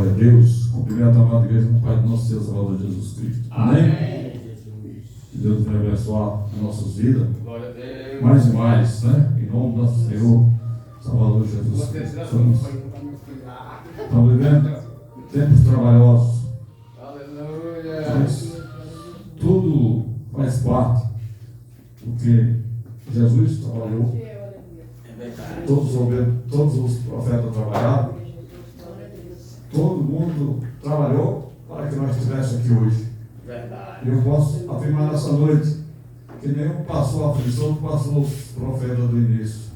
a Deus. Cumprimento a amada igreja do Pai do nosso Deus, Salvador Jesus Cristo. Amém? Que Deus vai abençoar as nossas vidas. Mais e mais, né? Em nome do nosso Senhor, Salvador Jesus Cristo. Estamos vivendo tempos trabalhosos. Mas tudo faz parte do que Jesus trabalhou. Todos os profetas trabalharam. Todo mundo trabalhou para que nós estivéssemos aqui hoje. E eu posso afirmar nessa noite que nenhum passou a aflição que passou os profetas do início.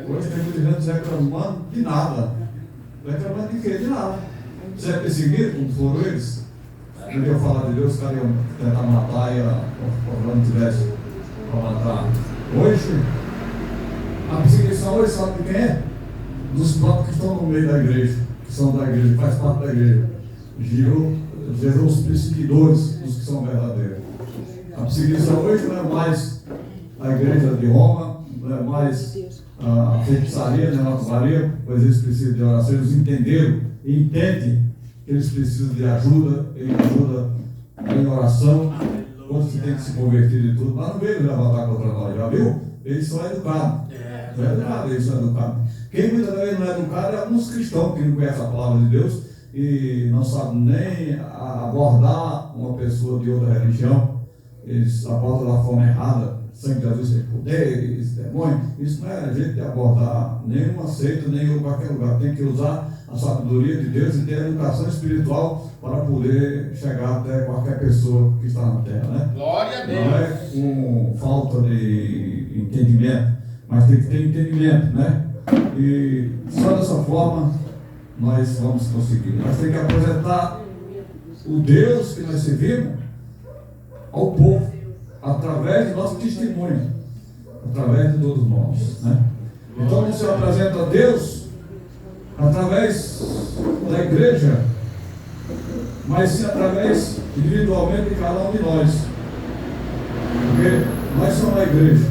Hoje tem muita gente reclamando de nada. Reclamando de quê? De nada. Se é perseguido, como foram eles, não iam falar de Deus, os caras iam tentar matar e o não tivesse para matar. Hoje, a perseguição hoje sabe de quem é? Dos próprios que estão no meio da igreja, que são da igreja, que faz parte da igreja. Gerou os perseguidores dos que são verdadeiros. A perseguição hoje não é mais a igreja de Roma, não é mais a feitiçaria, nem a macumbaria, pois eles precisam de oração, eles entenderam e entendem que eles precisam de ajuda, eles ajudam em oração, quando se tem que se converter de tudo, mas não veio levantar contra nós, já viu? Eles são educados. Eles são educados. Quem muitas vezes não é educado é alguns cristãos que não conhecem a palavra de Deus e não sabem nem abordar uma pessoa de outra religião. Eles abordam da forma errada. Sangue de Jesus tem poder, esse demônio. Isso não é jeito de abordar nenhuma seita, nem em qualquer lugar. Tem que usar a sabedoria de Deus e ter a educação espiritual para poder chegar até qualquer pessoa que está na terra, né? Glória a Deus. Não é com falta de entendimento, mas tem que ter entendimento, né? E só dessa forma nós vamos conseguir. Nós temos que apresentar o Deus que nós servimos ao povo, através do nosso testemunho, através de todos nós, né? Então não se apresenta a Deus através da igreja, mas sim através individualmente de cada um de nós, porque nós somos a igreja.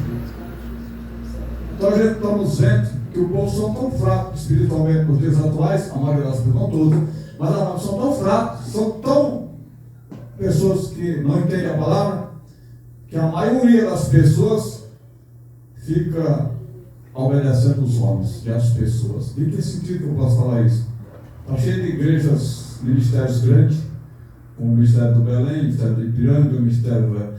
Então a gente estamos vendo que o povo são tão fracos espiritualmente nos dias atuais, a maioria das pessoas, não todos, mas são tão fracos, são tão pessoas que não entendem a palavra, que a maioria das pessoas fica obedecendo os homens e as pessoas. Em que sentido que eu posso falar isso? Está cheio de igrejas, ministérios grandes, como o Ministério do Belém, o Ministério do Ipiranga, o Ministério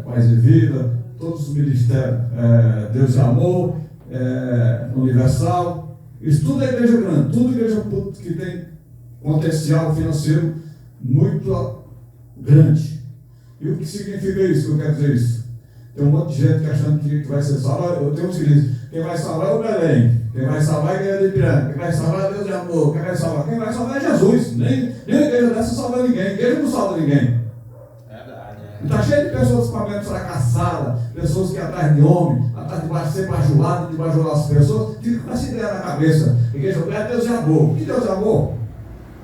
Paz e Vida, todos os ministérios, Deus e Amor, Universal. Isso tudo é igreja grande, tudo igreja que tem potencial financeiro muito grande. E o que significa isso? Que eu quero dizer isso? Tem um monte de gente que achando que vai ser salvo. Eu tenho uns que dizem, quem vai salvar é o Belém, quem vai salvar é a igreja de Ipiranga, quem vai salvar é Deus de Amor, quem vai salvar é Jesus. Nem a igreja dessa salva ninguém, a igreja não salva ninguém. Está cheio de pessoas com a mente fracassada, pessoas que atrás de homem, atrás de ser bajulado, de bajular as pessoas, fica com essa ideia na cabeça. Igreja boa é Deus de Amor. Que Deus de Amor?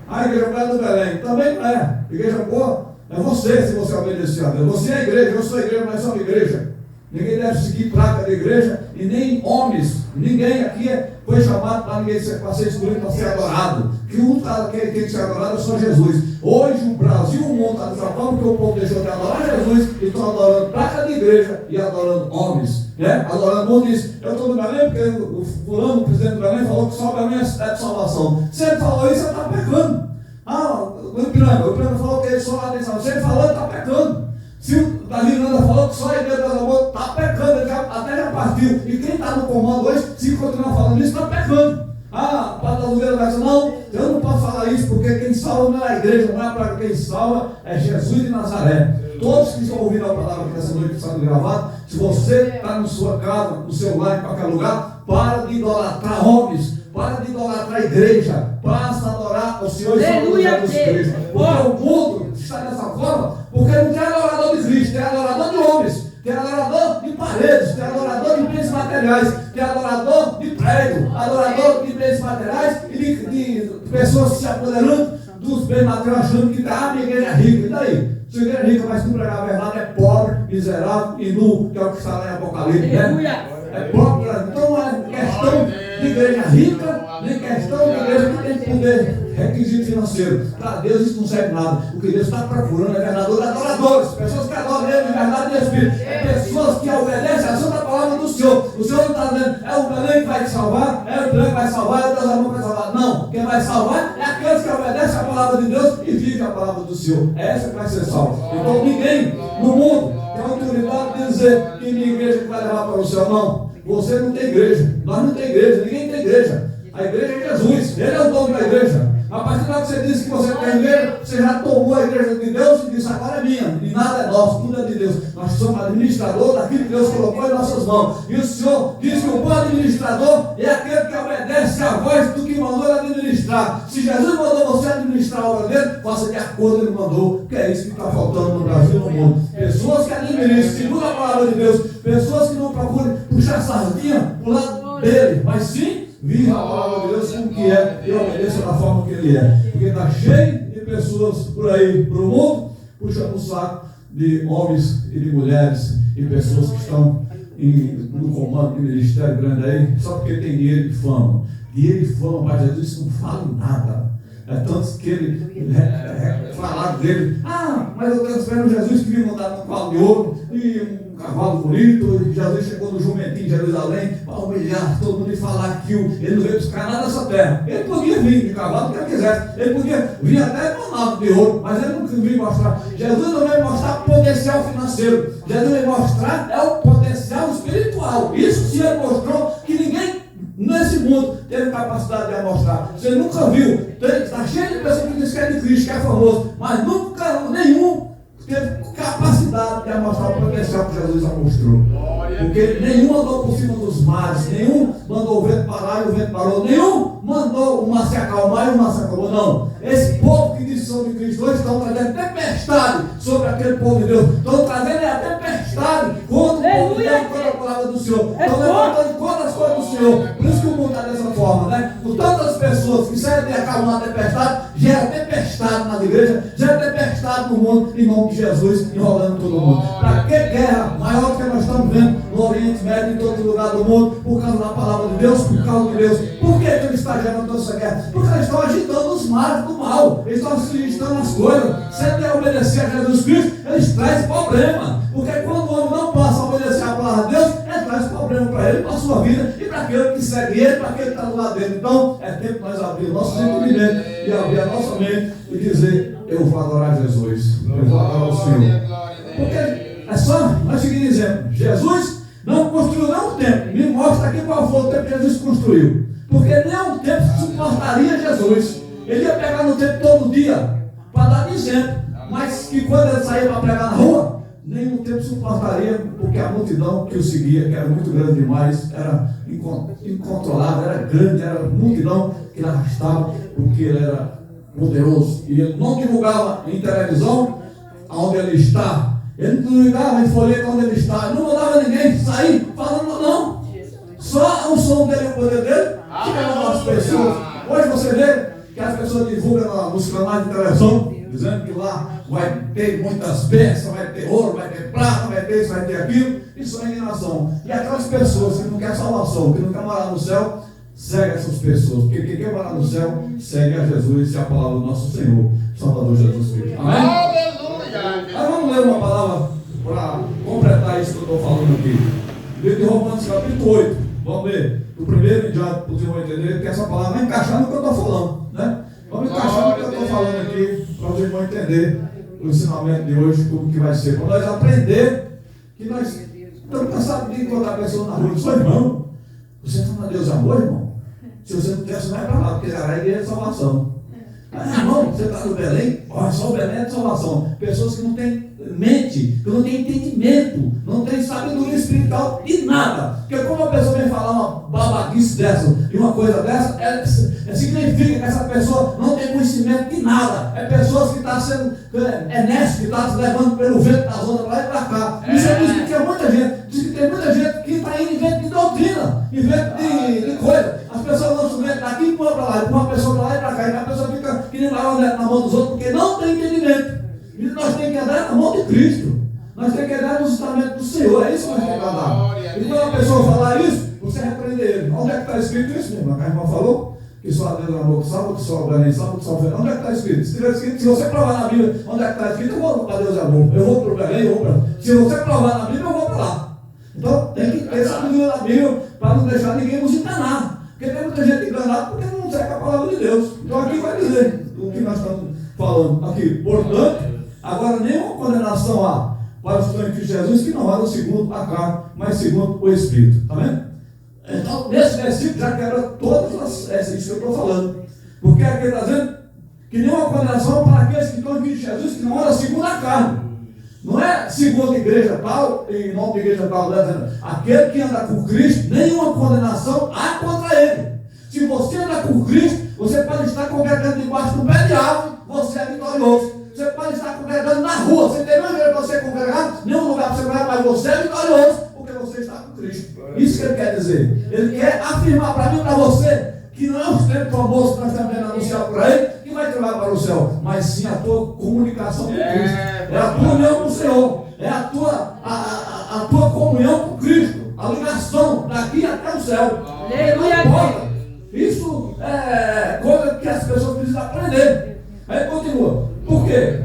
A igreja boa é do Belém. Também não é. Igreja boa é você, se você obedecer a Deus. Você é a igreja, eu sou a igreja, nós somos a igreja. Ninguém deve seguir placa da igreja e nem homens. Ninguém aqui foi chamado para ser escolhido para ser adorado. Que um tem que ser adorado é só Jesus. Hoje o Brasil, o mundo está dessa forma que o povo deixou de adorar Jesus e estão adorando placa de igreja e adorando homens. Né? Adorando o mundo diz, eu estou no Belém porque o fulano, o presidente do Belém, falou que só o Belém é cidade de salvação. Se ele falou isso, ele está pecando. O Ipiranga falou que ele só lá tem salvação. Se ele falou, ele está pecando. Se o Davi Miranda falou que só a igreja do amor está pecando, ele até já partiu. E quem está no comando hoje, se continuar falando isso, está pecando. O Padre da Oliveira vai dizer, não, eu não posso falar isso, porque quem salva não é a igreja, não é para quem salva, é Jesus de Nazaré. Todos que estão ouvindo a palavra aqui nessa noite que está gravado, se você está na sua casa, no seu lar, em qualquer lugar, para de idolatrar homens, para de idolatrar a igreja, passa a adorar o Senhor e Salvador Jesus Cristo. Porque o mundo está dessa forma, porque não tem adorador de Cristo, tem adorador de homens, tem adorador de paredes, tem adorador de bens materiais, tem adorador de prédio, adorador de bens materiais e de pessoas se apoderando dos bens materiais, achando que a minha igreja é rica. E daí? Se a igreja é rica, mas se não pregar a verdade, é pobre, miserável e nu, que é o que está lá em Apocalipse, né? É pobre, então não é questão de igreja rica, nem questão de igreja que tem poder requisito financeiro. Para Deus isso não serve nada. O que Deus está procurando é verdadeiros adoradores, pessoas que adoram Ele de verdade e espírito, pessoas que obedecem a santa palavra do Senhor. O Senhor não está dizendo, é o Belém que vai te salvar, é o Belém que vai salvar, é o Deus amor que vai salvar. Não, quem vai salvar é aqueles que obedecem a palavra de Deus e vivem a palavra do Senhor. É essa que vai ser salva. Então ninguém no mundo tem autoridade de dizer que minha igreja que vai levar para o céu. Não, você não tem igreja, nós não temos igreja, ninguém tem igreja. A igreja é Jesus, Ele é o dono da igreja. A partir da hora que você disse que você tem igreja, você já tomou a igreja de Deus e disse, agora é minha, e nada é nosso, tudo é de Deus. Nós somos administradores daquilo que Deus colocou em nossas mãos. E o Senhor diz que o bom administrador é aquele que obedece à voz do que mandou ele administrar. Se Jesus mandou você administrar a obra dele, faça de acordo com ele mandou, que é isso que está faltando no Brasil e no mundo. Pessoas que administram segundo a palavra de Deus, pessoas que não procuram puxar sardinha para o lado dele, mas sim viva a palavra de Deus como que é e obedeça da forma que Ele é. Porque está cheio de pessoas por aí, para o mundo, puxando o saco de homens e de mulheres e pessoas que estão no comando do ministério grande aí, só porque tem dinheiro e fama. Dinheiro e fama, para Jesus, isso não fala em nada. É tanto que ele falaram dele, mas eu estou esperando Jesus que vinha mandar um cavalo de ouro e um cavalo bonito, e Jesus chegou no jumentinho de Jerusalém para humilhar todo mundo e falar que ele não veio buscar nada dessa terra. Ele podia vir de cavalo que ele quisesse, ele podia vir até com um nabo de ouro, mas ele não veio mostrar. Jesus não veio mostrar potencial financeiro, Jesus veio mostrar o potencial espiritual. Isso sim ele mostrou que ninguém nesse mundo teve capacidade de mostrar. Você nunca viu, está cheio de pessoas que dizem que é de Cristo, que é famoso, mas nunca nenhum teve capacidade de mostrar o potencial que Jesus já mostrou. Porque nenhum andou por cima dos mares, nenhum mandou o vento parar e o vento parou, nenhum mandou o mar se acalmar e o mar se acalmou. Não. Esse povo que diz que são de Cristo hoje estão trazendo tempestade sobre aquele povo de Deus. Estão trazendo a tempestade contra o povo de Deus, contra a palavra do Senhor. Estão levantando contra as coisas do Senhor. Por isso que o mundo está dessa forma, né? Por tantas pessoas que servem de acalmar a tempestade, gera tempestade nas igrejas, gera tempestade no mundo, em nome de Jesus, enrolando todo mundo. Para que guerra maior que nós estamos vendo no Oriente Médio, em todo lugar do mundo, por causa da palavra de Deus, por causa de Deus? Por que ele está gerando toda essa guerra? Porque eles estão agitando os mares do mal, eles estão agitando as coisas. Se ele quer obedecer a Jesus Cristo, eles trazem problema. Porque quando o homem não passa a obedecer a palavra de Deus, ele traz problema para ele, para a sua vida e para aquele que segue ele, para aquele que está do lado dele. Então, é tempo de nós abrir o nosso entendimento e abrir a nossa mente e dizer: eu vou adorar Jesus, eu vou adorar o Senhor. Porque é só nós seguir dizendo: Jesus não construiu nenhum templo. Me mostra aqui qual foi o templo que Jesus construiu. Porque nenhum templo suportaria Jesus. Ele ia pegar no templo todo dia para dar exemplo. Mas que quando ele saía para pregar na rua, nenhum templo suportaria, porque a multidão que o seguia, que era muito grande demais, era incontrolável, era grande, era multidão que ele arrastava, porque ele era poderoso. E ele não divulgava em televisão onde ele está. Ele não ligava em folheto onde ele está. Ele não mandava ninguém sair falando, não. Só o som dele e o poder dele chegava às pessoas. Hoje você vê que as pessoas divulgam nos canais de televisão, dizendo que lá vai ter muitas bênçãos, vai ter ouro, vai ter prata, vai ter isso, vai ter aquilo. Isso é enganação. E aquelas pessoas que não querem salvação, que não querem morar no céu, segue essas pessoas. Porque quem quer morar no céu, segue a Jesus e a palavra do nosso Senhor, Salvador Jesus Cristo. Amém? Aleluia! Aí vamos ler uma palavra para completar isso que eu estou falando aqui. Livro de Romanos, capítulo 8. Vamos ver. O primeiro, já para os irmãos entenderem, que essa palavra vai encaixar no que eu estou falando, né? Vamos encaixar no que eu estou falando aqui, para os irmãos entenderem o ensinamento de hoje, como que vai ser. Para nós aprender que nós estamos cansados de encontrar pessoas na rua. Eu sou irmão. Você fala, Deus é amor, irmão? Se você não tem, você vai para lá, porque era a igreja de salvação. Irmão, você está no Belém? Olha, só o Belém é de salvação. Pessoas que não têm mente, que não têm entendimento, não têm sabedoria espiritual de nada. Porque como a pessoa vem falar uma babaquice dessa e uma coisa dessa, significa que essa pessoa não tem conhecimento de nada. É pessoas que estão sendo enérgicas, que estão se levando pelo vento das ondas para lá e para cá. Isso é isso que tem muita gente. Diz que tem muita gente que está indo em vento de doutrina, em vento de coisa. As pessoas lançam vento daqui e põem para lá, e põem uma pessoa para lá e para cá, e a pessoa fica querendo na mão dos outros, porque não tem entendimento. E nós temos que andar na mão de Cristo. Nós temos que andar nos ensinamentos do Senhor. É isso que nós temos que andar. E quando a pessoa falar isso, você repreende ele. Onde é que está escrito isso, meu irmão? A irmã falou? que só Deus é amor que salva, que só alguém salva, que só Belém. Onde é que está escrito? Se tiver escrito, se você provar na Bíblia onde é que está escrito, eu vou para Deus é amor. Eu vou para o Belém, eu vou para. Se você provar na Bíblia, eu vou para lá. Então tem que ter essa dúvida na Bíblia para não deixar ninguém nos enganar. Porque tem muita gente enganada porque não segue a palavra de Deus. Então aqui vai dizer o que nós estamos falando aqui. Portanto, agora nenhuma condenação há para os que estão em Cristo Jesus, que não andam segundo a carne, mas segundo o Espírito. Está vendo? Então, nesse versículo já quebra todas isso que eu estou falando. Porque aqui está dizendo que nenhuma condenação para aqueles que estão em Cristo Jesus, que não andam segundo a carne. Não é segundo a igreja tal, em nome da igreja tal, aquele que anda com Cristo, nenhuma condenação há contra ele. Se você anda com Cristo, você pode estar congregando debaixo do pé de árvore, você é vitorioso. Você pode estar congregando na rua, você tem nenhum jeito para você congregar, nenhum lugar para você congregar, mas você é vitorioso, porque você está com Cristo. Isso que ele quer dizer. Ele quer afirmar para mim e para você que não é o extremo famoso que nós estamos vendo anunciar para ele que vai te levar para o céu, mas sim a tua comunicação com Cristo. É a tua união com o Senhor, é a tua comunhão com Cristo, a ligação daqui até o céu. Não importa. Isso é coisa que as pessoas precisam aprender. Aí continua. Por quê?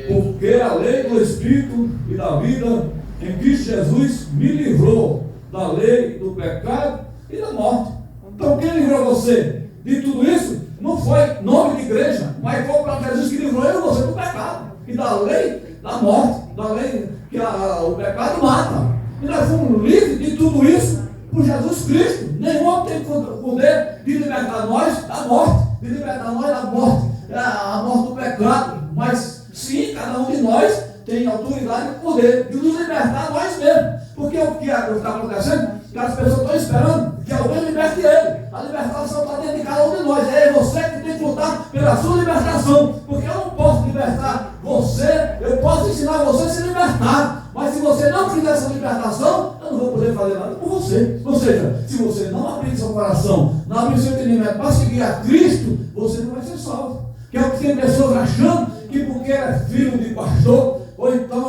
Porque a lei do Espírito e da vida em Cristo Jesus me livrou da lei do pecado e da morte. Então quem livrou você de tudo isso não foi nome de igreja, mas foi para Jesus que livrou eu e você do pecado e da lei da morte, da lei que o pecado mata. E nós fomos livres de tudo isso por Jesus Cristo. Nenhum homem tem poder de libertar nós da morte, de libertar nós da morte, a morte do pecado, mas sim, cada um de nós tem autoridade e poder de nos libertar nós mesmos. Porque o que está acontecendo? Que as pessoas estão esperando que alguém liberte ele. A libertação está dentro de cada um de nós. É você que tem que lutar pela sua libertação. Porque eu não posso libertar você, eu posso ensinar você a se libertar. Mas se você não fizer essa libertação, eu não vou poder fazer nada por você. Ou seja, se você não abrir seu coração, não abrir seu entendimento para seguir a Cristo, você não vai ser salvo. Que é o que tem pessoas achando que porque é filho de pastor, ou então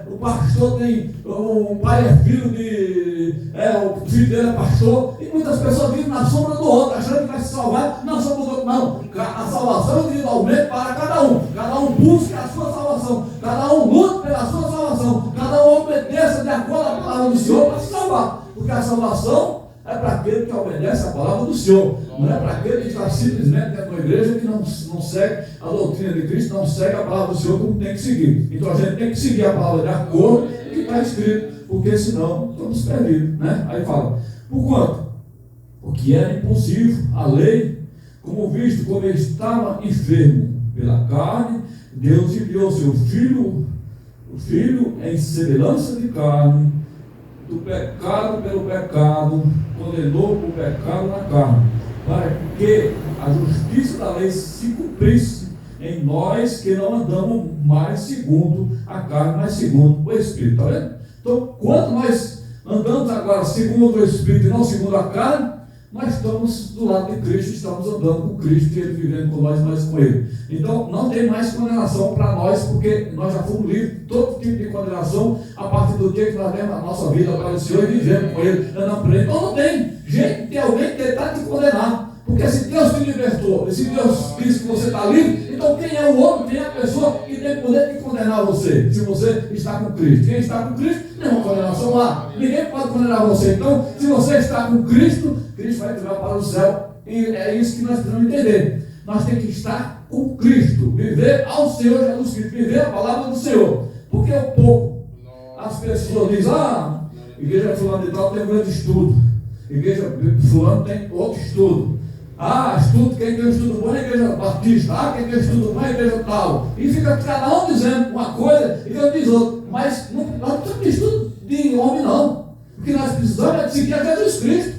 o pastor tem, o pai é filho de, o filho dele é pastor, e muitas pessoas vivem na sombra do outro, achando que vai se salvar na sombra do outro. Não, a salvação é individualmente para cada um busca a sua salvação, cada um luta pela sua salvação, cada um obedeça de acordo com a palavra do Senhor para se salvar, porque a salvação é para aquele que obedece a palavra do Senhor, não é para aquele que está simplesmente dentro da igreja que não segue a doutrina de Cristo, não segue a palavra do Senhor como tem que seguir. Então a gente tem que seguir a palavra de acordo com o que está escrito, porque senão estamos perdidos, né? Aí fala, por quanto? Porque era impossível a lei, como visto, como ele estava enfermo pela carne, Deus enviou seu filho, o filho em semelhança de carne, do pecado pelo pecado, condenou o pecado na carne, para que a justiça da lei se cumprisse em nós que não andamos mais segundo a carne, mas segundo o Espírito. Está vendo? Então, quando nós andamos agora segundo o Espírito e não segundo a carne, nós estamos do lado de Cristo, estamos andando com Cristo e Ele vivendo com nós com Ele. Então, não tem mais condenação para nós, porque nós já fomos livres de todo tipo de condenação a partir do dia que nós demos a nossa vida para o Senhor e vivemos com Ele, andando por Ele. Então, não tem jeito de alguém tentar te condenar. Porque se Deus te libertou, e se Deus diz que você está livre, então quem é o homem, quem é a pessoa que tem poder de condenar você, se você está com Cristo? Quem está com Cristo, nenhuma condenação lá. Ninguém pode condenar você. Então, se você está com Cristo, Cristo vai te levar para o céu. E é isso que nós precisamos entender. Nós temos que estar com Cristo, viver ao Senhor Jesus Cristo, viver a palavra do Senhor. Porque o povo, as pessoas dizem, igreja fulano de tal tem um grande estudo, igreja fulano tem outro estudo. Estudo, quem tem um estudo bom é a igreja batista, quem tem um estudo bom é a igreja tal. E fica cada um dizendo uma coisa e Deus diz outra. Mas nós não precisamos de estudo de homem, não. O que nós precisamos é de seguir a Jesus Cristo.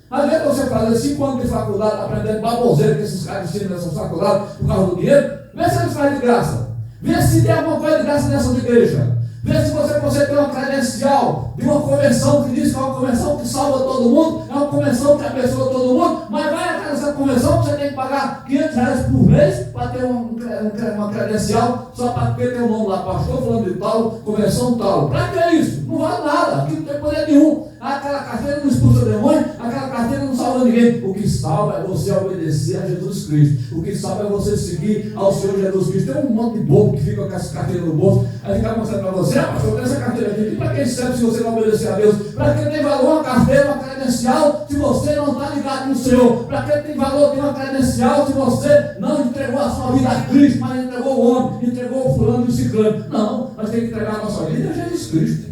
Às vezes você faz 5 anos de faculdade aprendendo baboseira que esses caras ensinam nessa faculdade por causa do dinheiro. Vê se eles fazem de graça. Vê se tem alguma coisa de graça nessa igreja. Vê se você tem uma credencial de uma convenção que diz que é uma convenção que salva todo mundo, é uma convenção que abençoa todo mundo, mas vai até essa convenção que você tem que pagar R$500 por mês para ter uma credencial, só para ter o nome lá, pastor falando de tal, convenção tal. Para que isso? Não vale nada, aqui não tem poder nenhum. Aquela carteira não expulsa demônio, aquela carteira não salva ninguém. O que salva é você obedecer a Jesus Cristo. O que salva é você seguir ao Senhor Jesus Cristo. Tem um monte de bobo que fica com essa carteira no bolso, aí fica mostrando para você, pastor, tem essa carteira aqui. E para quem serve se você não obedecer a Deus? Para quem tem valor uma carteira, uma credencial, se você não está ligado no Senhor? Para quem tem valor ter uma credencial, se você não entregou a sua vida a Cristo, mas entregou o homem, entregou o fulano e o ciclano? Não, nós temos que entregar a nossa vida a Jesus Cristo.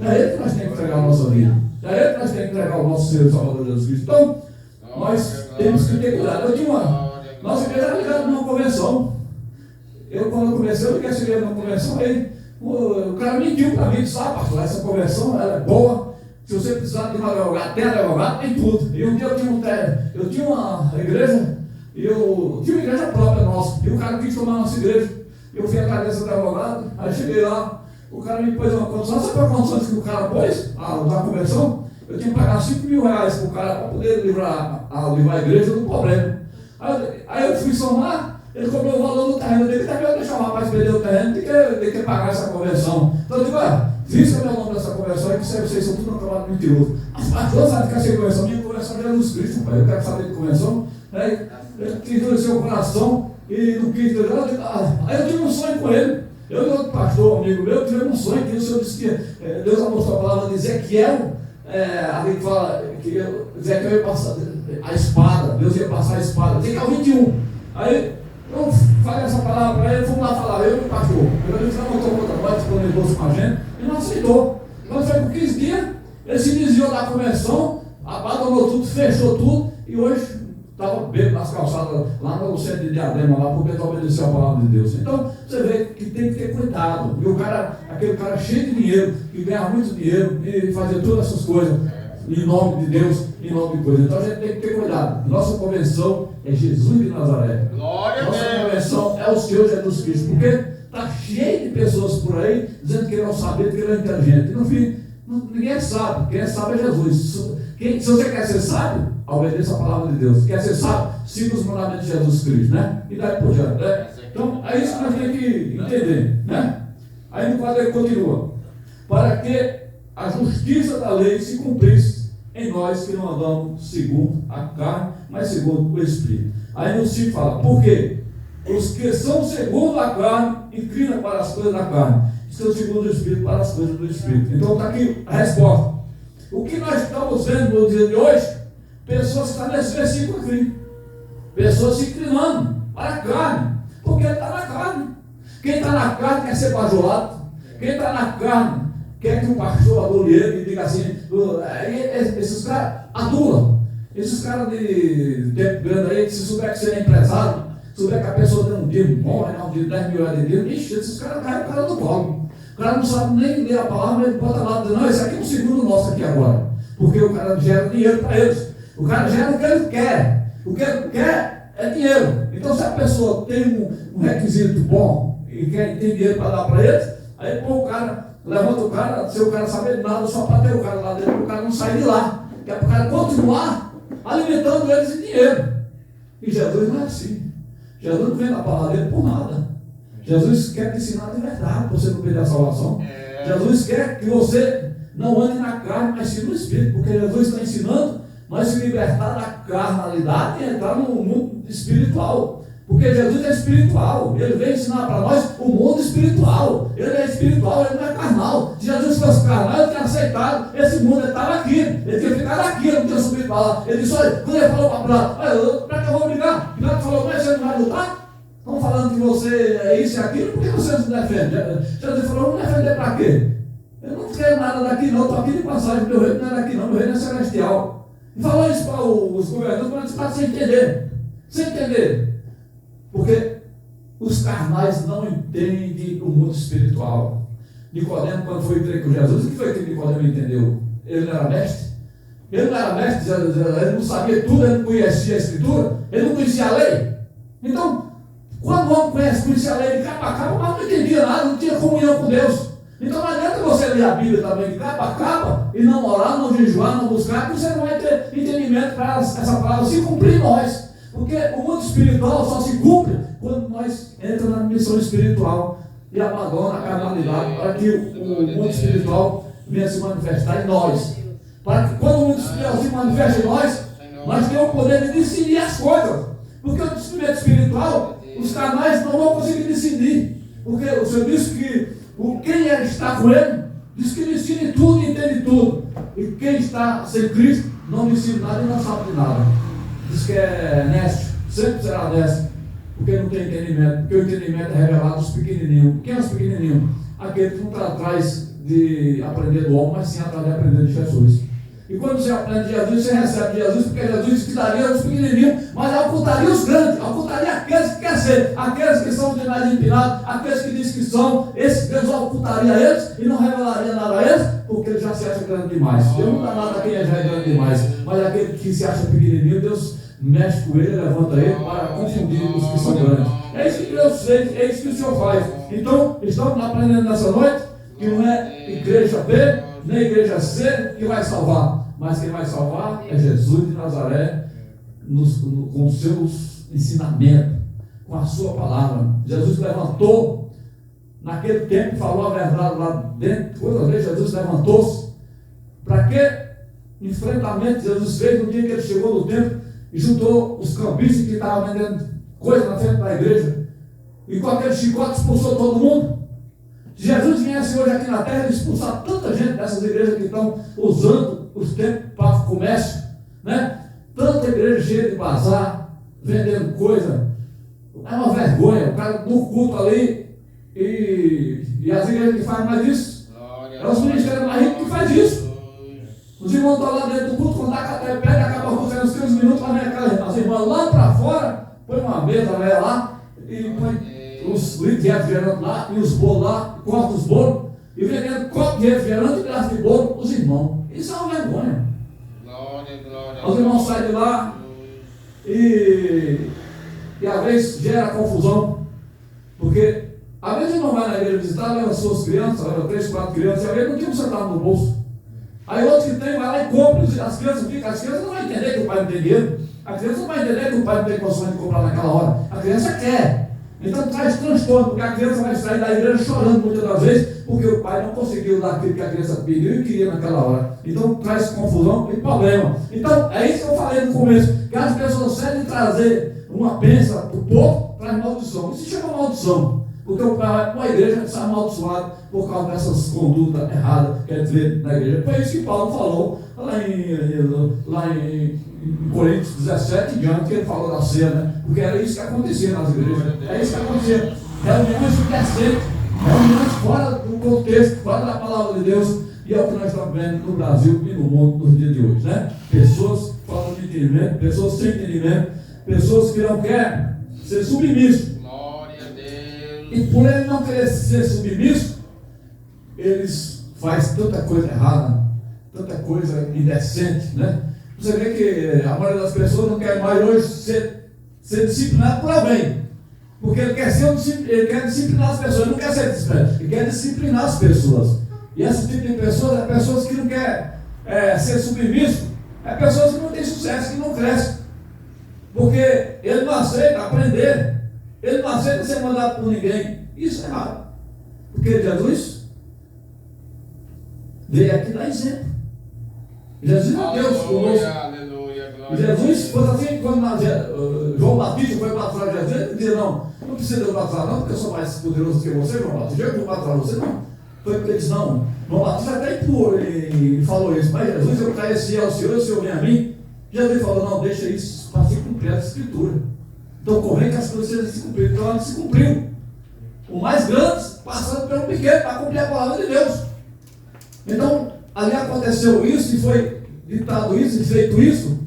É Ele que nós temos que entregar a nossa vida. É Ele que nós temos que entregar o nosso Senhor e Salvador Jesus Cristo. Então, nós temos que ter cuidado. Eu tinha nossa igreja era ligada numa convenção. Quando eu comecei, eu queria seguir numa convenção. Aí o cara mentiu para mim, sabe, pastor, essa convenção ela é boa. Se você precisar de um advogado, tem advogado, tem tudo. E um dia eu tinha uma igreja, eu tinha uma igreja própria nossa. E o cara quis tomar a nossa igreja. Eu fui atrás desse advogado, aí cheguei lá. O cara me pôs uma condição, sabe a condição que o cara pôs? Da convenção? Eu tinha que pagar 5 mil reais para o cara para poder livrar a igreja do problema. Aí eu fui somar, ele cobrou o valor do terreno dele, também eu deixar o rapaz perder o terreno, tem que pagar essa convenção. Então eu digo, risca meu nome dessa convenção, é que vocês são tudo um trabalho mentiroso. Mas pastor, sabe que essa convenção? Minha convenção é Jesus Cristo, pai. Eu quero saber de convenção. Aí ele quis o seu coração e não quis. Aí eu tive um sonho com ele. Eu e outro pastor, amigo meu, tivemos um sonho que o Senhor disse que Deus mostrou a palavra de Ezequiel. Ali fala que Ezequiel ia passar a espada, Deus ia passar a espada. Ezequiel 21. Aí eu falei essa palavra para ele, fomos lá falar, eu e o pastor. Ele disse, não botou contra nós, disponibilizou com a gente, e não aceitou. Quando foi por 15 dias, ele se desviou da convenção, abandonou tudo, fechou tudo, e hoje estava bem nas calçadas, lá no centro de Diadema, lá porque obedeceu a palavra de Deus. Então, você vê que tem que ter cuidado. E aquele cara cheio de dinheiro, que ganha muito dinheiro, e fazer todas essas coisas, em nome de Deus, em nome de coisas. Então, a gente tem que ter cuidado. Nossa convenção é Jesus de Nazaré. Glória Nossa convenção é o Senhor Jesus Cristo, porque está cheio de pessoas por aí, dizendo que ele é o saber, que ele é inteligente. E no fim, ninguém sabe. Quem sabe é Jesus. Se você quer ser sábio, obedeça a palavra de Deus. Quer ser sábio, siga os mandamentos de Jesus Cristo, né? E daí por diante, né? Então, é isso que nós temos que entender, né? Aí no quadro ele continua. Para que a justiça da lei se cumprisse em nós que não andamos segundo a carne, mas segundo o Espírito. Aí no 5 fala, por quê? Os que são segundo a carne, inclinam para as coisas da carne. São segundo o Espírito para as coisas do Espírito. Então está aqui a resposta. O que nós estamos vendo no dia de hoje, pessoas que estão nesse versículo aqui, pessoas se inclinando para a carne, porque ele está na carne. Quem está na carne quer ser bajulado, quem está na carne quer que o pastor adule ele e diga assim, esses caras adulam, esses caras de tempo grande aí, se souber que você é empresário, se souber que a pessoa tem um dia bom, um dia de 10 mil reais de dia, ixi, esses caras caem o cara do colo. O cara não sabe nem ler a palavra, ele bota lá e diz, não, esse aqui é um segundo nosso aqui agora. Porque o cara gera dinheiro para eles. O cara gera o que ele quer. O que ele quer é dinheiro. Então se a pessoa tem um requisito bom e tem dinheiro para dar para eles, aí põe o cara, levanta o cara, sem o cara saber nada, só para ter o cara lá dentro, para o cara não sair de lá. Que é para o cara continuar alimentando eles em dinheiro. E Jesus não é assim. Jesus não vem na palavra dele por nada. Jesus quer te ensinar de verdade, para você não perder a salvação. Jesus quer que você não ande na carne, mas sim no Espírito, porque Jesus está ensinando nós se libertar da carnalidade e entrar no mundo espiritual. Porque Jesus é espiritual, ele veio ensinar para nós o mundo espiritual. Ele é espiritual, ele não é carnal. Se Jesus fosse carnal, ele tinha aceitado esse mundo, ele estava aqui, ele tinha ficado aqui, ele não tinha subido para lá. Ele disse, olha, quando ele falou para Pilato, para que eu vou brigar? Pilato falou, mas você não vai lutar? Estão falando que você é isso e aquilo, por que você não se defende? Jesus falou, não defender para quê? Eu não quero nada daqui não, estou aqui de passagem, meu reino não é daqui não, meu reino é celestial. E falou isso para os governantes, para sem entender. Sem entender. Porque os carnais não entendem o mundo espiritual. Nicodemo, quando foi entregue com Jesus, o que foi que Nicodemo entendeu? Ele não era mestre? Ele não era mestre, ele não sabia tudo, ele não conhecia a Escritura, ele não conhecia a lei. Então, quando o homem conhecia a lei de capa a capa, mas não entendia nada, não tinha comunhão com Deus. Então não adianta você ler a Bíblia também de capa a capa e não orar, não jejuar, não buscar, porque você não vai ter entendimento para essa palavra se cumprir em nós. Porque o mundo espiritual só se cumpre quando nós entramos na missão espiritual e abandona a carnalidade para que o mundo espiritual venha se manifestar em nós. para que quando o Espírito se manifeste em nós, nós temos o poder de discernir as coisas. Porque o discernimento espiritual, os canais não vão conseguir discernir. Porque o Senhor disse que quem está com Ele, diz que discerne tudo e entende tudo. E quem está sem Cristo, não discerne nada e não sabe de nada. Diz que é nécio, sempre será nécio, porque não tem entendimento. Porque o entendimento é revelado aos pequenininhos. Quem é os pequenininhos? Aqueles que não estão atrás de aprender do homem, mas sim atrás de aprender de Jesus. E quando você aprende de Jesus, você recebe Jesus, porque Jesus que daria os pequenininhos, mas ocultaria os grandes, ocultaria aqueles que querem ser, aqueles que são de nariz empinado, aqueles que dizem que são, esses Deus ocultaria eles e não revelaria nada a eles, porque ele já se acha grande demais. Deus não dá nada a quem já é grande demais, mas aquele que se acha pequenininho, Deus mexe com ele, levanta ele para confundir os que são grandes. É isso que Deus fez, é isso que o Senhor faz. Então, estamos aprendendo nessa noite que não é igreja B, nem igreja C que vai salvar, mas quem vai salvar é Jesus de Nazaré, com os seus ensinamentos, com a sua palavra. Jesus levantou, naquele tempo, falou a verdade lá dentro. Outra vez Jesus levantou-se. Para que enfrentamento Jesus fez no dia que ele chegou no templo e juntou os cambistas que estavam vendendo coisa na frente da igreja, e com aquele chicote expulsou todo mundo? Se Jesus viesse hoje aqui na terra, ele expulsar tanta gente dessas igrejas que estão usando os templos para comércio, né? Tanta igreja cheia de bazar, vendendo coisa. É uma vergonha. O cara no culto ali, e as igrejas que fazem mais isso, é os ministérios mais ricos que fazem isso. Os irmãos estão lá dentro do culto, quando a café pede, acaba o culto, uns 15 minutos, para ver as irmãs lá para fora, põe uma mesa velha lá, e põe os litros de refrigerante lá, e os bolos lá, corta os bolos, e vendendo copo de refrigerante e pedaço de bolo, os irmãos. Isso é uma vergonha. Glória, glória. Os irmãos saem de lá, e às vezes gera confusão, porque às vezes o irmão vai na igreja visitar, leva suas crianças, leva 3, 4 crianças, e às vezes não tem um centavo no bolso. Aí outros que tem, vai lá e compra, as crianças ficam, as crianças não vão entender que o pai não tem dinheiro, a criança não vai entender que o pai não tem condições de comprar naquela hora, a criança quer. Então traz transtorno, porque a criança vai sair da igreja chorando muitas das vezes, porque o pai não conseguiu dar aquilo que a criança pediu e queria naquela hora. Então traz confusão e problema. Então é isso que eu falei no começo, que as pessoas servem de trazer uma bênção para o povo, traz maldição. Isso se chama maldição, porque o pai vai para uma igreja e sai amaldiçoado por causa dessas condutas erradas que ele vê na igreja. Foi isso que Paulo falou lá em Coríntios 17 e diante, que ele falou da ceia, né? Porque era isso que acontecia nas igrejas. É isso que acontecia. Reuniões indecentes, reuniões fora do contexto, fora da palavra de Deus. E é o que nós estamos vendo no Brasil e no mundo nos dias de hoje, né? Pessoas falando de entendimento, pessoas sem entendimento, pessoas que não querem ser submissos. Glória a Deus. E por ele não querer ser submisso, eles fazem tanta coisa errada, tanta coisa indecente, né? Você vê que a maioria das pessoas não quer mais hoje ser disciplinado por alguém, porque ele quer disciplinar as pessoas, ele não quer ser disciplinado, ele quer disciplinar as pessoas. E esse tipo de pessoas é pessoas que não querem ser submisso, é pessoas que não têm sucesso, que não crescem, porque ele não aceita aprender, ele não aceita ser mandado por ninguém. Isso é errado, porque Jesus veio aqui dar exemplo. Jesus é Deus conosco. Jesus foi assim, quando João Batista foi batizar Jesus, ele dizia: não precisa de eu batizar, não, porque eu sou mais poderoso que você, João Batista. Eu vou batizar você, não. Foi porque ele disse: não. João Batista até impor e falou isso, mas Jesus, eu trago esse ao Senhor, o Senhor vem a mim. Jesus falou: não, deixa isso para se cumprir a Escritura. Então convém que as coisas sejam se cumpridas. Então ela se cumpriu. O mais grande passando pelo pequeno para cumprir a palavra de Deus. Então, ali aconteceu isso e foi ditado isso e feito isso.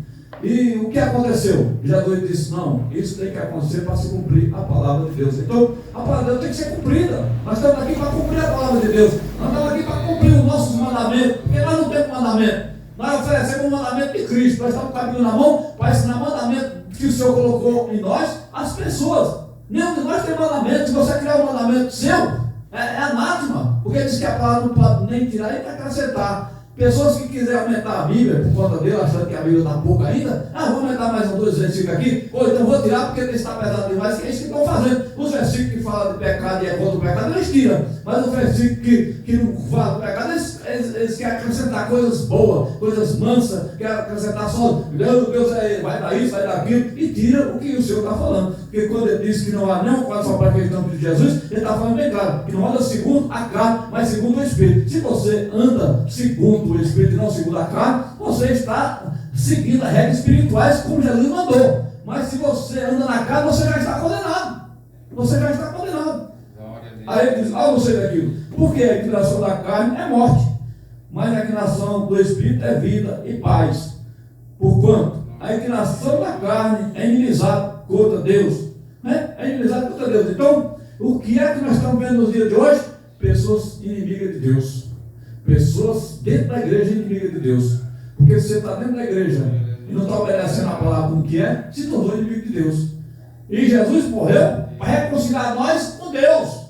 E o que aconteceu? Jesus disse: não, isso tem que acontecer para se cumprir a palavra de Deus. Então, a palavra de Deus tem que ser cumprida. Nós estamos aqui para cumprir a palavra de Deus. Nós estamos aqui para cumprir os nossos mandamentos, porque nós não temos mandamento. Nós oferecemos o mandamento de Cristo. Nós estamos com a Bíblia na mão para ensinar o mandamento que o Senhor colocou em nós, as pessoas. Nenhum de nós tem mandamento. Se você criar um mandamento seu, é anátema, porque diz que a palavra não pode nem tirar nem acrescentar. Pessoas que quiserem aumentar a Bíblia por conta dele, achando que a Bíblia está pouco ainda, vou aumentar mais 2 versículos aqui, ou então vou tirar porque está pesado demais, que é isso que estão fazendo. Os versículos que falam de pecado e é contra o pecado, eles tiram, mas os versículos que não falam do pecado, eles eles querem acrescentar coisas boas, coisas mansas, querem acrescentar só, Deus vai dar isso, vai dar aquilo, e tira o que o Senhor está falando. Porque quando ele diz que não há nenhum quase só para aqueles que estão de Jesus, ele está falando bem claro, que não anda segundo a carne, mas segundo o Espírito. Se você anda segundo o Espírito e não segundo a carne, você está seguindo as regras espirituais como Jesus mandou. Mas se você anda na carne, você já está condenado. Você já está condenado. Aí ele diz, não sei daquilo. Porque a inclinação da carne é morte, mas a inclinação do Espírito é vida e paz. Porquanto a inclinação da carne é inimizade contra Deus. Né? É inimizade contra Deus. Então, o que é que nós estamos vendo nos dias de hoje? Pessoas inimigas de Deus. Pessoas dentro da igreja inimigas de Deus. Porque se você está dentro da igreja e não está obedecendo a palavra como que é, se tornou inimigo de Deus. E Jesus morreu para reconciliar nós com Deus.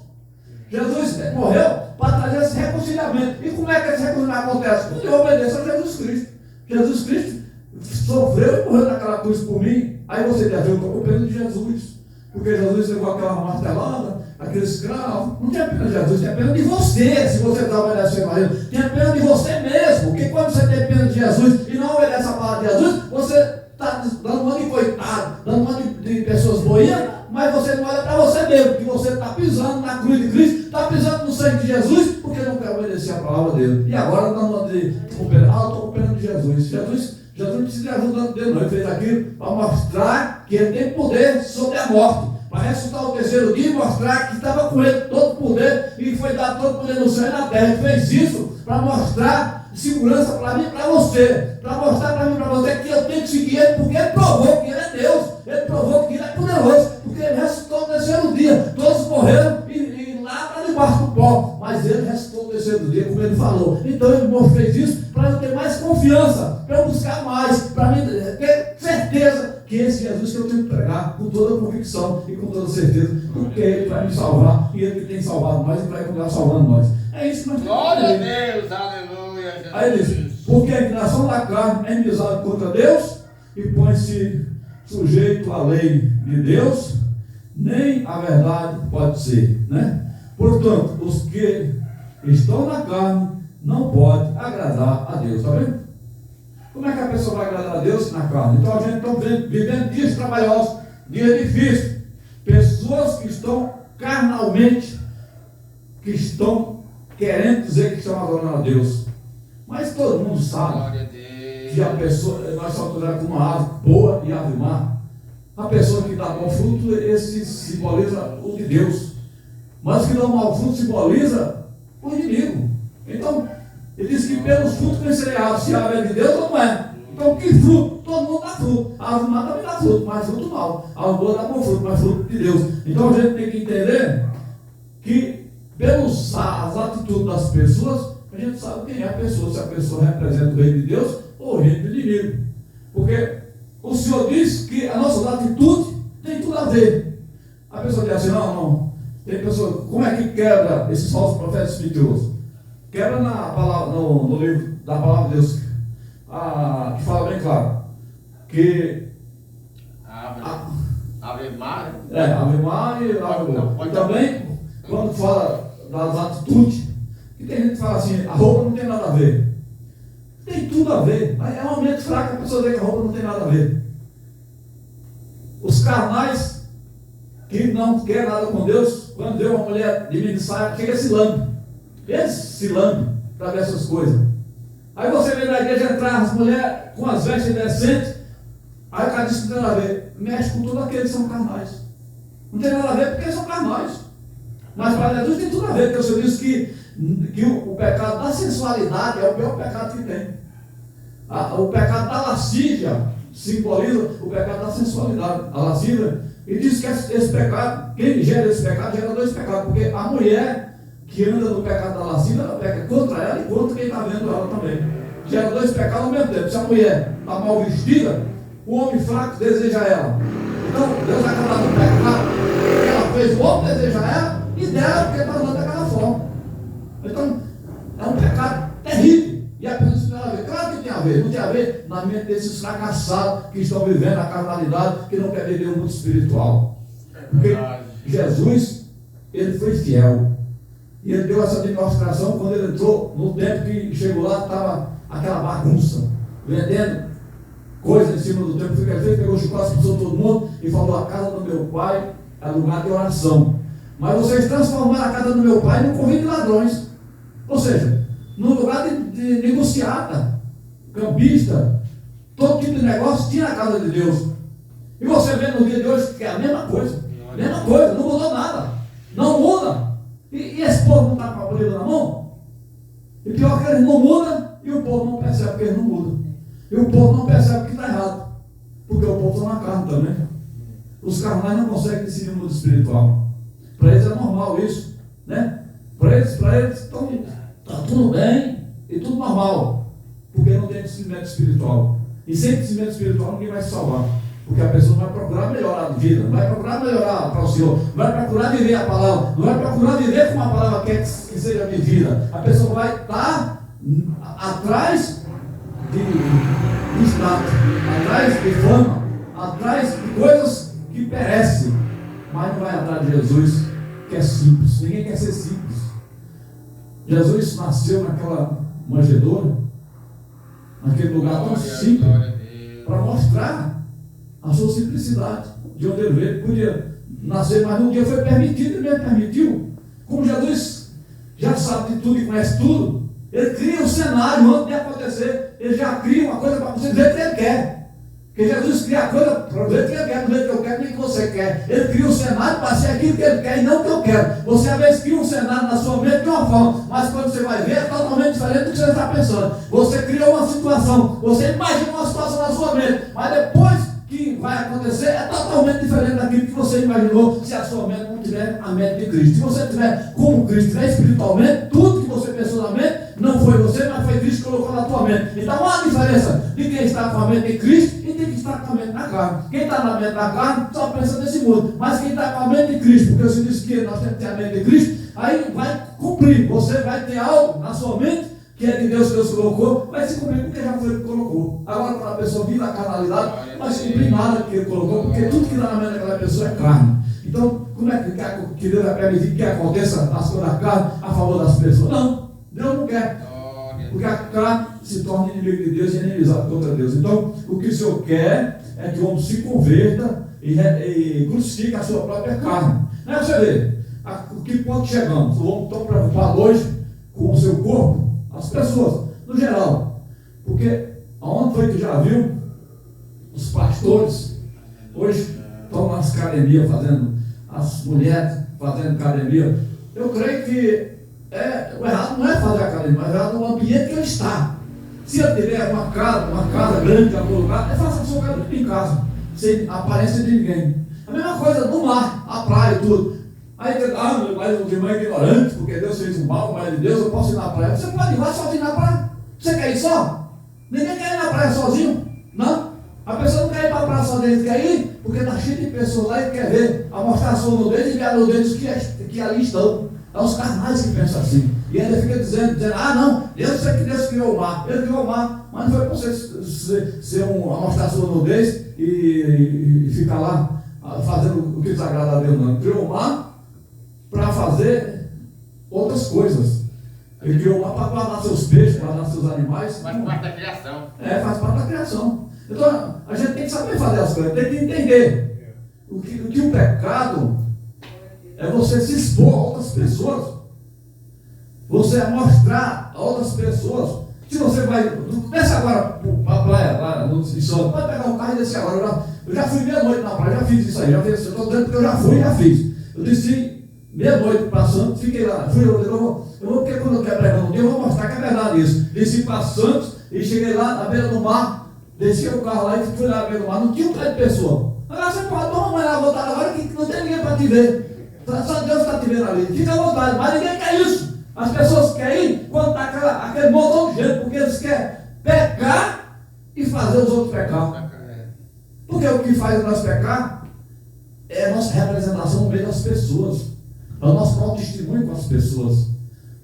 Jesus morreu para trazer esse reconciliamento. E como é que esse reconciliamento acontece? Quando eu obedeço a Jesus Cristo. Jesus Cristo sofreu e morreu naquela cruz por mim. Aí você diz, eu estou com pena de Jesus. Porque Jesus levou aquela martelada, aquele escravo. Não tem pena de Jesus, tem pena de você, se você está obedecendo a ele. Tem pena de você mesmo. Porque quando você tem pena de Jesus e não obedece a palavra de Jesus, você está dando uma de coitado, dando uma de pessoas boias, mas você não olha para você mesmo, que você está pisando na cruz de Cristo, está pisando no sangue de Jesus, porque não quer obedecer a palavra dele. E agora está dando de pena. Eu estou com pena de Jesus. Jesus não precisa de ajuda dele, não. Ele fez aquilo para mostrar que ele tem poder sobre a morte. Para ressuscitar o terceiro dia e mostrar que estava com ele todo o poder e foi dado todo o poder no céu e na terra. Ele fez isso para mostrar segurança para mim e para você. Para mostrar para mim e para você que eu tenho que seguir ele, porque ele provou que ele é Deus. Ele provou que ele é poderoso. Porque ele ressuscitou no terceiro dia. Todos morreram e lá para debaixo do pó. Mas ele ressuscitou no terceiro dia, como ele falou. Então ele fez isso para eu ter mais confiança, para eu buscar mais, para mim ter certeza que esse Jesus que eu tenho que pregar com toda convicção e com toda certeza, porque ele vai me salvar e ele que tem salvado nós e vai continuar salvando nós. É isso que nós temos. Glória a Deus, aleluia. Jesus. Aí ele diz, porque a inclinação da carne é inimizade contra Deus e põe-se sujeito à lei de Deus, nem a verdade pode ser, né? Portanto, os que estão na carne não podem agradar a Deus, está vendo? Como é que a pessoa vai agradar a Deus na carne? Então a gente está vivendo dias trabalhosos, dias difíceis, pessoas que estão carnalmente, que estão querendo dizer que estão adorando a Deus, mas todo mundo sabe que a pessoa, nós somos considerados como uma árvore boa e árvore má. A pessoa que dá bom fruto, esse simboliza o de Deus. Mas que dá mau fruto simboliza o inimigo. Então, ele diz que pelos frutos conhecerei a árvore, se a árvore é de Deus ou não é. Então, que fruto? Todo mundo dá fruto. A árvore má também dá fruto, mas fruto mal. A árvore boa dá bom fruto, mas fruto de Deus. Então, a gente tem que entender que, pelas atitudes das pessoas, a gente sabe quem é a pessoa, se a pessoa representa o reino de Deus ou o reino do inimigo. Porque o Senhor diz que a nossa atitude tem tudo a ver. A pessoa diz assim, não. Tem pessoa, como é que quebra esses falsos profetas mentirosos? Quebra na palavra, no livro da palavra de Deus, que fala bem claro, que Ave Maria. Ave Maria e Ave Boa. E também, quando fala das atitudes, que tem gente que fala assim, a roupa não tem nada a ver. Tem tudo a ver, mas é um momento fraco a pessoa dizer que a roupa não tem nada a ver. Os carnais que não querem nada com Deus, quando Deus uma mulher de mini saia, chega se lambe. Eles se lambem para ver essas coisas. Aí você vê na igreja entrar as mulheres com as vestes decentes, aí o cara diz que não tem nada a ver. Mexe com tudo aqueles que são carnais. Não tem nada a ver porque eles são carnais. Mas para Jesus tem tudo a ver, porque o Senhor diz que o pecado da sensualidade é o pior pecado que tem. O pecado da lascívia simboliza o pecado da sensualidade. A lascívia, e diz que esse pecado, quem gera esse pecado, gera dois pecados, porque a mulher que anda no pecado da lascívia, ela peca contra ela e contra quem está vendo ela também. Gera dois pecados ao mesmo tempo. Se a mulher está mal vestida, o homem fraco deseja ela. Então, Deus vai acabar no pecado que ela fez, o homem deseja ela e dela porque está andando daquela forma. Então, é um pecado terrível. E a pessoa não tem a ver. Claro que tem a ver. Não tem a ver na mente desses fracassados que estão vivendo a carnalidade, que não quer viver o mundo espiritual. Porque Jesus, ele foi fiel. E ele deu essa demonstração quando ele entrou no tempo que chegou lá, estava aquela bagunça, vendendo coisa em cima do templo. Fica feito, pegou o chicote, expulsou todo mundo e falou: a casa do meu pai é lugar de oração. Mas vocês transformaram a casa do meu pai num convite de ladrões. Ou seja, num lugar de negociata, campista, todo tipo de negócio tinha a casa de Deus. E você vê no dia de hoje que é a mesma coisa, não mudou nada, não muda. E esse povo não está com a Bíblia na mão? E pior que eles não mudam e o povo não percebe que eles não mudam. E o povo não percebe que está errado, porque o povo está na carne também. Os carnais não conseguem decidir o mundo espiritual. Para eles é normal isso, né? Para eles está tudo bem e tudo normal, porque não tem discernimento espiritual. E sem discernimento espiritual ninguém vai se salvar, porque a pessoa vai procurar melhorar a vida, vai procurar melhorar para o Senhor, vai procurar viver a palavra, não vai procurar viver como a palavra quer que seja vivida. A pessoa vai estar atrás de status, atrás de fama, atrás de coisas que perecem, mas não vai atrás de Jesus, que é simples. Ninguém quer ser simples. Jesus nasceu naquela manjedoura, naquele lugar tão simples, para mostrar a sua simplicidade, de onde ele veio. Podia nascer, mas um dia foi permitido, e mesmo permitiu. Como Jesus já sabe de tudo e conhece tudo, ele cria um cenário antes de acontecer. Ele já cria uma coisa para você do jeito que ele quer. Porque Jesus cria a coisa para o jeito que ele quer, do jeito que eu quero, nem que você quer. Ele cria um cenário para ser aquilo que ele quer e não o que eu quero. Você às vezes cria um cenário na sua mente de uma forma, mas quando você vai ver é totalmente diferente do que você está pensando. Você criou uma situação, você imagina uma situação na sua mente, mas depois que vai acontecer é totalmente diferente daquilo que você imaginou, se a sua mente não tiver a mente de Cristo. Se você tiver como Cristo, tiver espiritualmente, tudo que você pensou na mente não foi você, mas foi Cristo que colocou na tua mente. Então há uma diferença de quem está com a mente de Cristo e de quem está com a mente na carne. Quem está na mente da carne só pensa nesse mundo, mas quem está com a mente de Cristo, porque você disse que nós temos que ter a mente de Cristo, aí vai cumprir. Você vai ter algo na sua mente que é de Deus que Deus colocou, vai se cumprir porque já foi ele que colocou. Agora, quando a pessoa vive a carnalidade, não vai se cumprir nada que ele colocou, porque tudo que está na mente daquela pessoa é carne. Então, como é que Deus vai permitir que aconteça as coisas da carne a favor das pessoas? Não, Deus não quer. Porque a carne se torna inimigo de Deus e inimizado contra Deus. Então, o que o Senhor quer é que o homem se converta e crucifique a sua própria carne. Não é você ver o que ponto chegamos. O homem está preocupado hoje com o seu corpo, as pessoas, no geral. Porque aonde foi que já viu os pastores hoje estão nas academias fazendo, as mulheres fazendo academia? Eu creio que o errado não é fazer academia, mas o errado é o ambiente que ele está. Se ele tiver uma casa grande em algum lugar, faça a sua academia em casa, sem aparência de ninguém. A mesma coisa no mar, a praia e tudo. Aí você mas o irmão é ignorante, porque Deus fez um mal, mas de Deus eu posso ir na praia. Você pode ir lá sozinho na praia. Você quer ir só? Ninguém quer ir na praia sozinho. Não. A pessoa não quer ir para a praia sozinha, ele quer ir porque está cheio de pessoas lá e quer ver a mostrar a sua nudez e ver a nudez que ali estão. É os carnais que pensam assim. E ainda fica dizendo, não, Deus sei que Deus criou o mar. Ele criou o mar, mas não foi para você mostrar a sua nudez e ficar lá fazendo o que desagrada a Deus, não. Ele criou o mar para fazer outras coisas. Ele criou o mar para guardar seus peixes, guardar seus animais. Faz parte da criação. Faz parte da criação. Então, a gente tem que saber fazer as coisas, tem que entender o que o pecado é você se expor a outras pessoas. Você mostrar a outras pessoas. Se você vai, desce agora para a praia, lá no Sol, pode pegar um carro e descer agora. Eu já fui meia-noite na praia, já fiz isso aí. Eu estou dizendo que eu já fui e já fiz. Eu desci meia-noite para Santos, fiquei lá. Porque quando eu quero pregar um dia, eu vou mostrar que é verdade isso. Desci para Santos e cheguei lá na beira do mar, desci o carro lá e fui lá na beira do mar. Não tinha um pé de pessoa. Agora você pode tomar uma à vontade agora que não tem ninguém para te ver. Só Deus está te vendo ali. Fica à vontade, mas ninguém quer isso. As pessoas querem ir quando está aquele montão de gente, porque eles querem pecar e fazer os outros pecar. Porque o que faz nós pecar é a nossa representação no meio das pessoas, é o nosso próprio testemunho com as pessoas.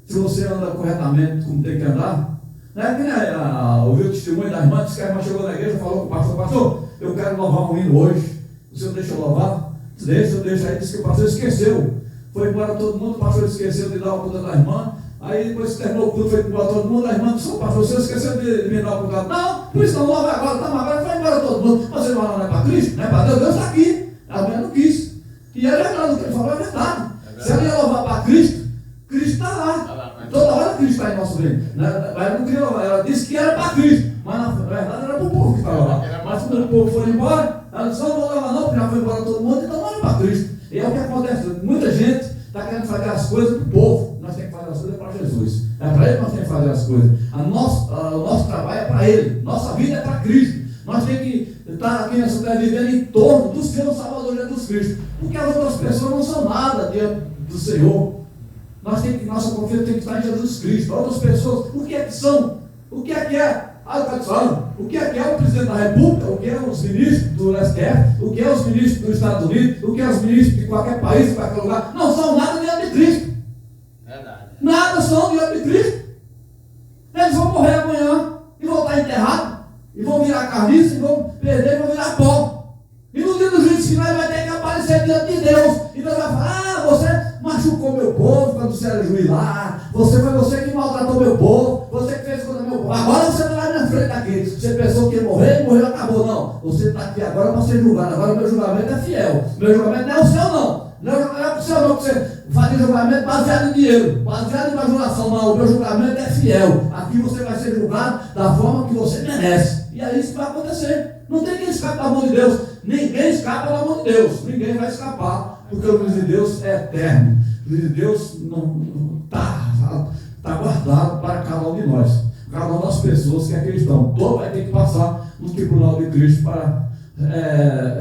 Se você anda corretamente como tem que andar, não é que nem ouviu o testemunho da irmã, disse que a irmã chegou na igreja e falou com o pastor, eu quero louvar um hino hoje, o senhor deixa eu louvar? Deixa, aí, disse que o pastor esqueceu. foi embora todo mundo, o pastor esqueceu de dar a conta da irmã. Aí depois que terminou o culto, foi embora todo mundo, a irmã disse, pastor, você esqueceu de me dar o conta. Não, por isso não, agora, foi embora todo mundo. Você não é para Cristo, não é para Deus, Deus está aqui. A mulher não quis. E é verdade, o que ele falou é verdade. Se ela ia louvar para Cristo, Cristo está lá. Toda hora Cristo está em nosso meio. Ela não queria louvar, ela disse que era para Cristo. Mas na verdade era para o povo que estava lá. Mas quando o povo foi embora, ela disse, não vou louvar não, porque já foi embora todo mundo, então não é para Cristo. E é o que acontece. Muita gente está querendo fazer as coisas para o povo. Nós temos que fazer as coisas para Jesus. É para Ele que nós temos que fazer as coisas. O nosso trabalho é para Ele. Nossa vida é para Cristo. Nós temos que estar aqui nessa terra vivendo em torno dos que são Salvador Jesus Cristo. Porque as outras pessoas não são nada diante do Senhor. Nossa confiança tem que estar em Jesus Cristo. Outras pessoas, o que é que são? O que é? O que é o presidente da República? O que é os ministros do STF? O que é os ministros dos Estados Unidos? O que é os ministros de qualquer país, de qualquer lugar? Não são nada diante de Cristo. Verdade. Nada são diante de Cristo. Eles vão morrer amanhã e vão estar enterrados. E vão virar carniça, e vão perder, e vão virar pó. E no dia do juízo final vai ter que aparecer diante de Deus. E Deus vai falar, você machucou meu povo quando você era juiz lá. Foi você que maltratou meu povo. Você que fez contra meu povo. Agora você está lá na frente daqueles. Você pensou que ia morrer, morreu, acabou. Não. Você está aqui agora para ser julgado. Agora o meu julgamento é fiel. Meu julgamento não é o seu, não. Não é o seu, não, que você faz julgamento baseado em dinheiro, baseado em bajulação. Não, o meu julgamento é fiel. Aqui você vai ser julgado da forma que você merece. E é isso que vai acontecer. Não tem quem escape da mão de Deus. Ninguém escapa da mão de Deus. Ninguém vai escapar. Porque o juízo de Deus é eterno. O juízo de Deus não está guardado para cada um de nós. Cada uma das pessoas que é cristão. Todo vai ter que passar no tribunal de Cristo para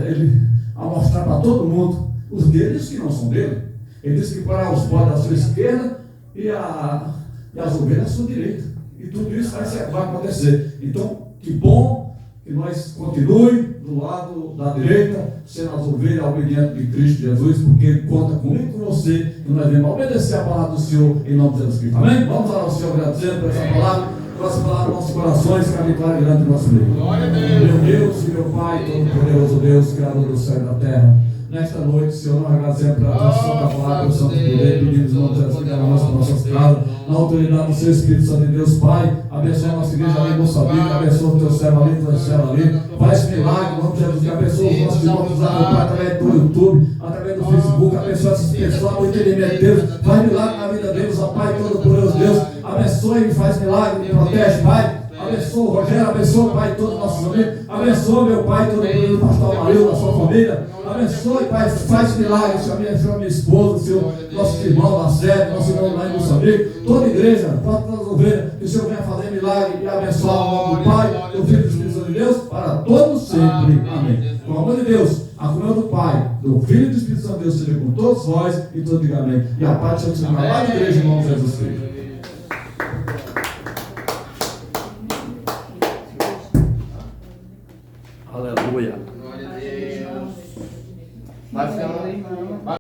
ele mostrar para todo mundo os deles que não são dele. Ele disse que para os bodes à sua esquerda e as ovelhas à sua direita. E tudo isso vai acontecer. Então, que bom que nós continuemos do lado da direita, sendo as ovelhas obedientes de Cristo Jesus, porque Ele conta comigo e com você, e nós vamos obedecer a palavra do Senhor em nome de Jesus Cristo. Amém? Vamos orar ao Senhor agradecendo por essa palavra, por essa palavra nos nossos corações, que a vitória grande do nosso meio. Glória a Deus. Meu Deus e meu Pai, todo-poderoso Deus, Criador do céu e da terra. Nesta noite, Senhor, nós agradecemos pela tua santa palavra, pelo santo poder, pedimos em nome de Jesus para nossas casas, na autoridade do seu Espírito Santo de Deus, Pai, abençoa a nossa igreja ali em Moçambique, abençoa o teu servo ali, o teu servo ali, faz milagre, em nome de Jesus, que abençoa os nossos irmãos que nos acompanham através do YouTube, através do Facebook, abençoa essas pessoas, no entendimento de Deus, faz milagre na vida deles, ó Pai, todo-poderoso Deus, abençoe e faz milagre, me protege, Pai. Abençoa o Rogério, abençoa, Pai, todos os nossos amigos. Abençoa, meu Pai, todo o pastor Amarildo, a sua família. Abençoe, Pai, faz milagres. Abençoa minha esposa, Senhor, nossos irmãos da sede, nosso irmão lá em Moçambique, toda a igreja, todas as ovelhas, que o Senhor venha fazer milagre e abençoar o nome do Pai, do Filho e do Espírito Santo de Deus, para todos sempre. Amém. Com o amor de Deus, a comunhão do Pai, do Filho e do Espírito Santo de Deus, seja com todos vós e todos digam amém. E a paz do Senhor seja lá na igreja, em nome de Jesus Cristo. Aleluia.